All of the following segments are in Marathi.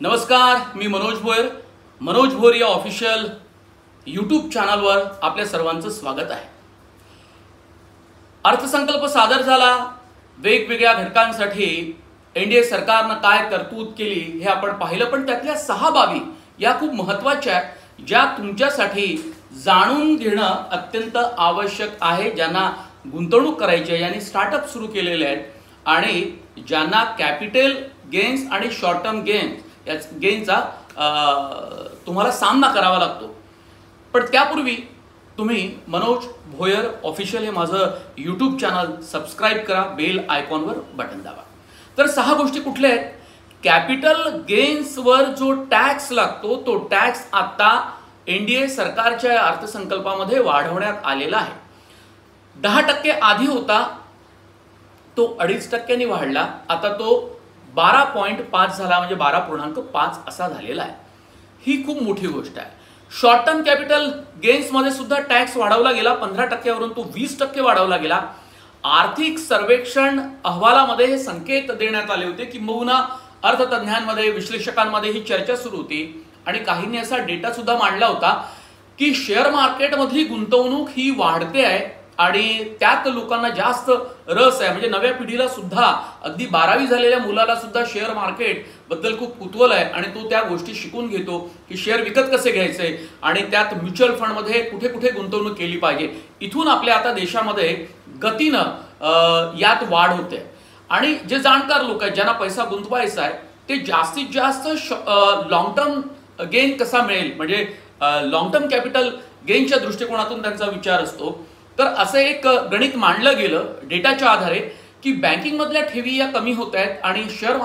नमस्कार, मी मनोज भोयर. मनोज भोयर या ऑफिशियल यूट्यूब चॅनलवर आपल्या सर्वांचं स्वागत आहे. अर्थसंकल्प सादर झाला. वेगवेगळ्या घटकांसाठी एनडीए सरकारनं काय तरतूद केली हे आपण पाहिलं, पण त्यातल्या 6 बाबी या खूप महत्त्वाच्या आहेत, ज्या तुमच्यासाठी जाणून घेणं अत्यंत आवश्यक आहे. ज्यांना गुंतवणूक करायची आहे, यांनी स्टार्टअप सुरू केलेले आहेत आणि ज्यांना कॅपिटल गेन्स आणि शॉर्ट टर्म गेनचा तुम्हाला सामना करावा लागतो. पण त्यापूर्वी तुम्ही मनोज भोयर ऑफिशियल हे माझं यूट्यूब चॅनल सबस्क्राईब करा, बेल आयकॉनवर बटन दाबा. तर 6 गोष्टी कुठल्या आहेत? कॅपिटल गेन्सवर जो टॅक्स लागतो तो टॅक्स आता एनडीए सरकारच्या अर्थसंकल्पामध्ये वाढवण्यात आलेला आहे. 10% आधी होता, तो 2.5% वाढला. आता तो 12.5 झाला, म्हणजे 12.5 असा झालेला आहे. ही खूप मोठी गोष्ट आहे. शॉर्ट टर्म कॅपिटल गेन्स मध्ये सुद्धा टॅक्स वाढवला गेला. 15% वरून तो 20% वाढवला गेला. आर्थिक सर्वेक्षण अहवालामध्ये हे संकेत देण्यात आले होते, किंबहुना अर्थतज्ञांमध्ये, विश्लेषकांमध्ये ही चर्चा सुरू होती आणि काहींनी असा डेटा सुद्धा मांडला होता की शेअर मार्केटमधली गुंतवणूक ही वाढते आहे आणि त्यात लोकांना जास्त रस आहे. म्हणजे नव्या पिढीला सुद्धा, अगदी 12वी झालेल्या मुलाला सुद्धा शेअर मार्केट बद्दल खूप कुतूहल आहे आणि तो त्या गोष्टी शिकून घेतो की शेअर विकत कसे घ्यायचे आणि त्यात म्युच्युअल फंडमध्ये कुठे कुठे गुंतवणूक केली पाहिजे. इथून आपल्या आता देशामध्ये गतीनं यात वाढ होते आणि जे जाणकार लोक आहेत, ज्यांना पैसा गुंतवायचा आहे, ते जास्तीत जास्त लॉंग टर्म गेन कसा मिळेल, म्हणजे लॉंग टर्म कॅपिटल गेनच्या दृष्टिकोनातून त्यांचा विचार असतो. तर असं एक गणित मांडलं गेलं डेटाच्या आधारे की बँकिंग मधल्या ठेवी या कमी होत आहेत आणि शेअर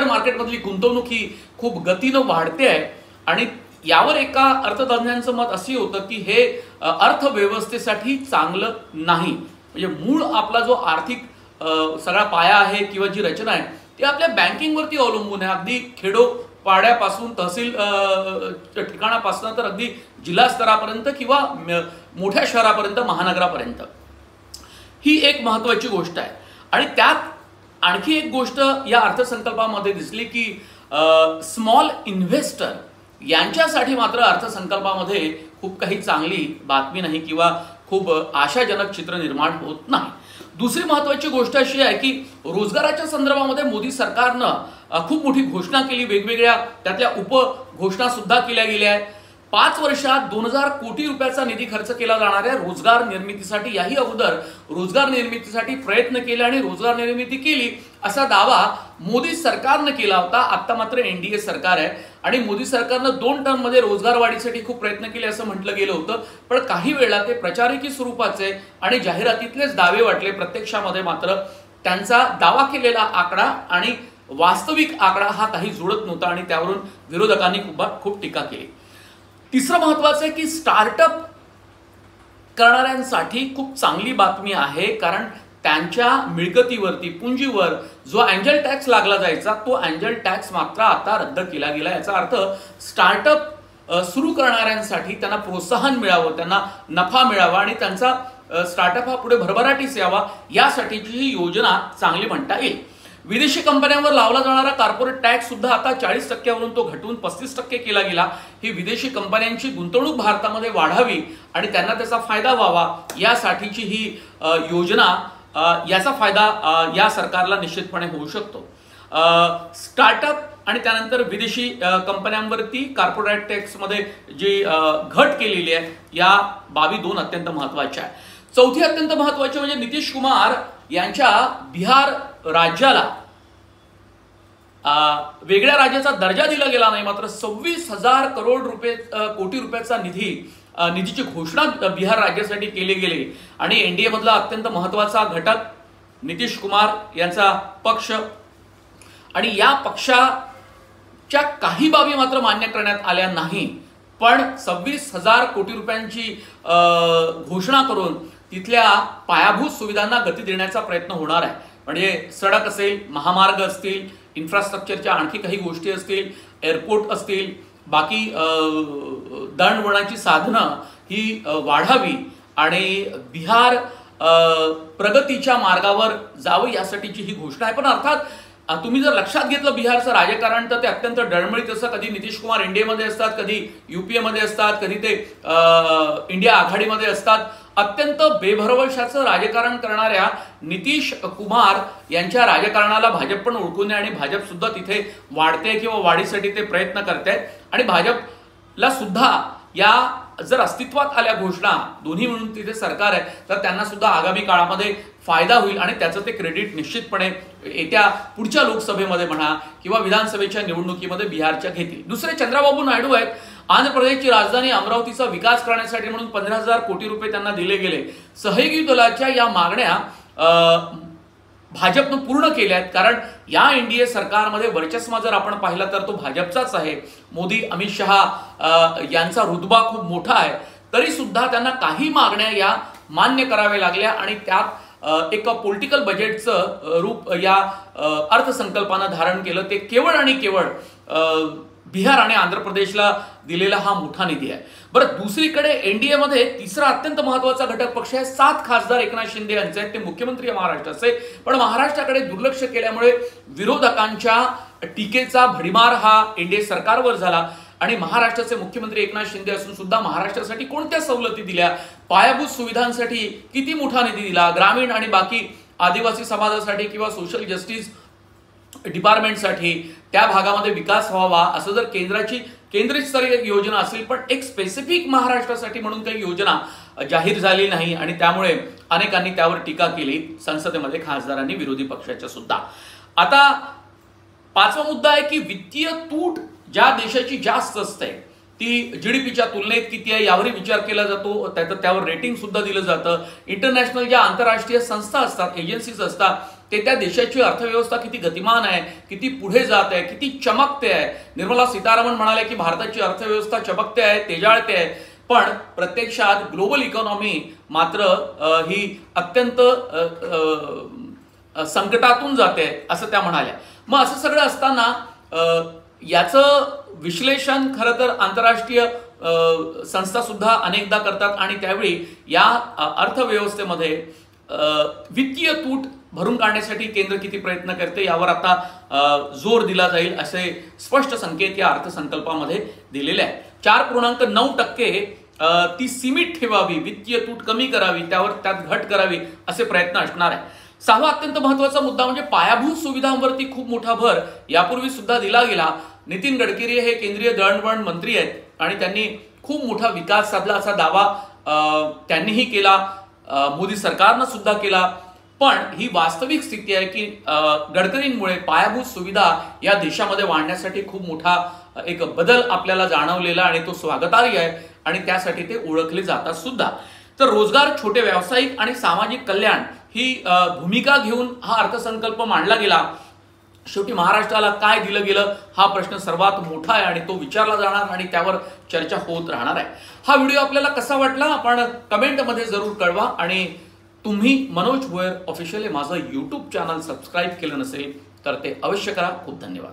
मार्केटमधली गुंतवणूक ही खूप गतीनं वाढते आहे. आणि यावर एका अर्थतज्ञांचं मत असं होतं की हे अर्थव्यवस्थेसाठी चांगलं नाही. म्हणजे मूळ आपला जो आर्थिक सगळा पाया आहे किंवा जी रचना आहे ती आपल्या बँकिंगवरती अवलंबून आहे. अगदी खेडोपाड्यापासून तहसील ठिकाणापासून तर अगदी जिल्हा स्तरापर्यंत किंवा मोठ्या शहरापर्यंत, महानगरापर्यंत. ही एक महत्त्वाची गोष्ट आहे. आणि त्यात आणखी एक गोष्ट या अर्थसंकल्पामध्ये दिसली की स्मॉल इन्व्हेस्टर यांच्यासाठी मात्र अर्थसंकल्पामध्ये खूप काही चांगली बातमी नाही किंवा खूप आशाजनक चित्र निर्माण होत नाही. दुसरी महत्त्वाची गोष्ट अशी आहे की रोजगाराच्या संदर्भामध्ये मोदी सरकारनं खूप मोठी घोषणा केली. वेगवेगळ्या त्यातल्या उपघोषणा सुद्धा केल्या गेल्या आहेत. 5 वर्षात 2000 कोटी रुपयाचा निधी खर्च केला जाणार आहे रोजगार निर्मितीसाठी. याही अगोदर रोजगार निर्मितीसाठी प्रयत्न केले आणि रोजगार निर्मिती केली असा दावा मोदी सरकारनं केला होता. आता मात्र एनडीए सरकार आहे आणि मोदी सरकारनं 2 टर्ममध्ये रोजगार वाढीसाठी खूप प्रयत्न केले असं म्हटलं गेलं होतं. पण काही वेळा ते प्रचारिकी स्वरूपाचे आणि जाहिरातीतलेच दावे वाटले. प्रत्यक्षामध्ये मात्र त्यांचा दावा केलेला आकडा आणि वास्तविक आकडा हा काही जुळत नव्हता आणि त्यावरून विरोधकांनी खूप टीका केली. तिसरं महत्वाचं आहे की स्टार्टअप करणाऱ्यांसाठी खूप चांगली बातमी आहे, कारण त्यांच्या मिळकतीवरती, पुंजीवर जो एंजल टॅक्स लागला जायचा तो एंजल टॅक्स मात्र आता रद्द केला गेला. याचा अर्थ स्टार्टअप सुरू करणाऱ्यांसाठी त्यांना प्रोत्साहन मिळावं, त्यांना नफा मिळावा आणि त्यांचा स्टार्टअप हा पुढे भरभराटीस यावा, यासाठीची ही योजना चांगली म्हणता येईल. विदेशी कंपन्यांवर लावला जाणारा कॉर्पोरेट टॅक्स सुद्धा आता 40% वरून तो घटवून 35% केला गेला. ही विदेशी कंपन्यांची गुंतवणूक भारतामध्ये वाढावी आणि त्यांना त्याचा फायदा व्हावा, यासाठीची ही योजना, याचा फायदा या सरकारला निश्चितपणे होऊ शकतो. स्टार्टअप आणि त्यानंतर विदेशी कंपन्यांवरती कॉर्पोरेट टॅक्समध्ये जी घट केलेली आहे, या बाबी 2 अत्यंत महत्वाच्या आहेत. चौथी अत्यंत महत्वाची म्हणजे नितीश कुमार यांच्या बिहार राज्याला वेगळ्या राज्याचा दर्जा दिला गेला नाही, मात्र 26,000 कोटी रुपयाचा निधीची घोषणा बिहार राज्यासाठी केली गेली. आणि एनडीए मधला अत्यंत महत्वाचा घटक नितीश कुमार यांचा पक्ष आणि या पक्षाच्या काही बाबी मात्र मान्य करण्यात आल्या नाही. पण 26,000 कोटी रुपयांची घोषणा करून तिथल्या पायाभूत सुविधांना गती देण्याचा प्रयत्न होणार आहे. म्हणजे सडक असेल, महामार्ग असतील, इन्फ्रास्ट्रक्चरच्या आणखी काही गोष्टी असतील, एअरपोर्ट असतील, बाकी दळणवळणाची साधनं ही वाढावी आणि बिहार प्रगतीच्या मार्गावर जावं यासाठीची ही घोषणा आहे. पण अर्थात तुम्ही जर लक्षात घेतलं बिहारचं राजकारण तर ते अत्यंत डळमळीत असतं. कधी नितीश कुमार एनडीएमध्ये असतात, कधी युपीएमध्ये असतात, कधी ते इंडिया आघाडीमध्ये असतात. अत्यंत बेभरवशाचं राजकारण करणाऱ्या नितीश कुमार यांच्या राजकारणाला भाजप पण ओळखून आहे आणि भाजप सुद्धा तिथे वाढते किंवा वाढीसाठी ते प्रयत्न करतायत. आणि भाजपला सुद्धा या जर अस्तित्वात आल्या घोषणा दोन्ही म्हणून तिथे सरकार आहे तर त्यांना सुद्धा आगामी काळामध्ये फायदा होईल आणि त्याचं ते क्रेडिट निश्चितपणे येत्या पुढच्या लोकसभेमध्ये म्हणा किंवा विधानसभेच्या निवडणुकीमध्ये बिहारच्या घेतील. दुसरे चंद्राबाबू नायडू आहेत. आंध्र प्रदेशची राजधानी अमरावतीचा विकास करण्यासाठी म्हणून 15,000 कोटी रुपये त्यांना दिले गेले. सहयोगी दलाच्या या मागण्या भाजपनं पूर्ण केल्या आहेत, कारण या एनडीए सरकारमध्ये वर्चस्व जर आपण पाहिला तर तो भाजपचाच आहे. मोदी अमित शहा यांचा रुतबा खूप मोठा आहे, तरी सुद्धा त्यांना काही मागण्या या मान्य कराव्या लागल्या आणि त्यात एक पॉलिटिकल बजेटचं रूप या अर्थसंकल्पानं धारण केलं. ते केवळ आणि केवळ बिहार आणि आंध्र प्रदेशला दिलेला हा मोठा निधी आहे. बरं, दुसरीकडे एनडीएमध्ये तिसरा अत्यंत महत्वाचा घटक पक्ष आहे. 7 खासदार एकनाथ शिंदे यांचे आहेत. ते मुख्यमंत्री महाराष्ट्राचे, पण महाराष्ट्राकडे दुर्लक्ष केल्यामुळे विरोधकांच्या टीकेचा भडीमार हा एनडीए सरकारवर झाला. आणि महाराष्ट्राचे मुख्यमंत्री एकनाथ शिंदे असून सुद्धा महाराष्ट्रासाठी कोणत्या सवलती दिल्या, पायाभूत सुविधांसाठी किती मोठा निधी दिला, ग्रामीण आणि बाकी आदिवासी समाजासाठी किंवा सोशल जस्टिस डिपार्टमेंटसाठी त्या भागामध्ये विकास व्हावा असं जर केंद्रित स्तरीय योजना असेल, पण एक स्पेसिफिक महाराष्ट्रासाठी म्हणून काही योजना जाहीर झाली नाही आणि त्यामुळे अनेकांनी त्यावर टीका केली संसदेमध्ये, खासदारांनी, विरोधी पक्षाच्या सुद्धा. आता 5वा मुद्दा आहे की वित्तीय तूट ज्या देशाची जास्त असते ती जीडीपीच्या तुलनेत किती आहे यावरही विचार केला जातो. त्यावर रेटिंग सुद्धा दिलं जातं. इंटरनॅशनल ज्या आंतरराष्ट्रीय संस्था असतात, एजन्सीज असतात, ते त्या देशाची अर्थव्यवस्था किती गतिमान आहे, किती पुढे जात आहे, किती चमकते आहे. निर्मला सीतारामन म्हणाले की भारताची अर्थव्यवस्था चमकते आहे, तेजाळते आहे, पण प्रत्यक्षात ग्लोबल इकॉनॉमी मात्र ही अत्यंत संकटातून जाते असं त्या म्हणाल्या. मग असं सगळं असताना याचं विश्लेषण खरं तर आंतरराष्ट्रीय संस्था सुद्धा अनेकदा करतात आणि त्यावेळी या अर्थव्यवस्थेमध्ये वित्तीय तूट भरून काढण्यासाठी केंद्र किती प्रयत्न करते यावर आता जोर दिला जाईल असे स्पष्ट संकेत या अर्थसंकल्पामध्ये दिलेले आहेत. 4.9% ती सीमित ठेवावी, वित्तीय तूट कमी करावी, त्यात घट करावी असे प्रयत्न असणार आहे. 6वा अत्यंत महत्वाचा मुद्दा म्हणजे पायाभूत सुविधांवरती खूप मोठा भर यापूर्वी सुद्धा दिला गेला. नितीन गडकरी हे केंद्रीय दळणवळण मंत्री आहेत आणि त्यांनी खूप मोठा विकास साधला असा दावा त्यांनीही केला, मोदी सरकारनं सुद्धा केला. पण ही वास्तविक स्थिती आहे की गडकरींमुळे पायाभूत सुविधा या देशामध्ये वाढण्यासाठी खूप मोठा एक बदल आपल्याला जाणवलेला आणि तो स्वागतार्ह आहे आणि त्यासाठी ते ओळखले जातात सुद्धा. तर रोजगार, छोटे व्यावसायिक आणि सामाजिक कल्याण ही भूमिका घेऊन हा अर्थसंकल्प मांडला गेला. शेवटी महाराष्ट्राला काय दिलं गेलं हा प्रश्न सर्वात मोठा आहे आणि तो विचारला जाणार आणि त्यावर चर्चा होत राहणार आहे. हा व्हिडिओ आपल्याला कसा वाटला आपण कमेंटमध्ये जरूर कळवा आणि तुम्ही मनोज भोयर ऑफिशियल हे माझं यूट्यूब चॅनल सबस्क्राईब केलं नसेल तर ते अवश्य करा. खूप धन्यवाद.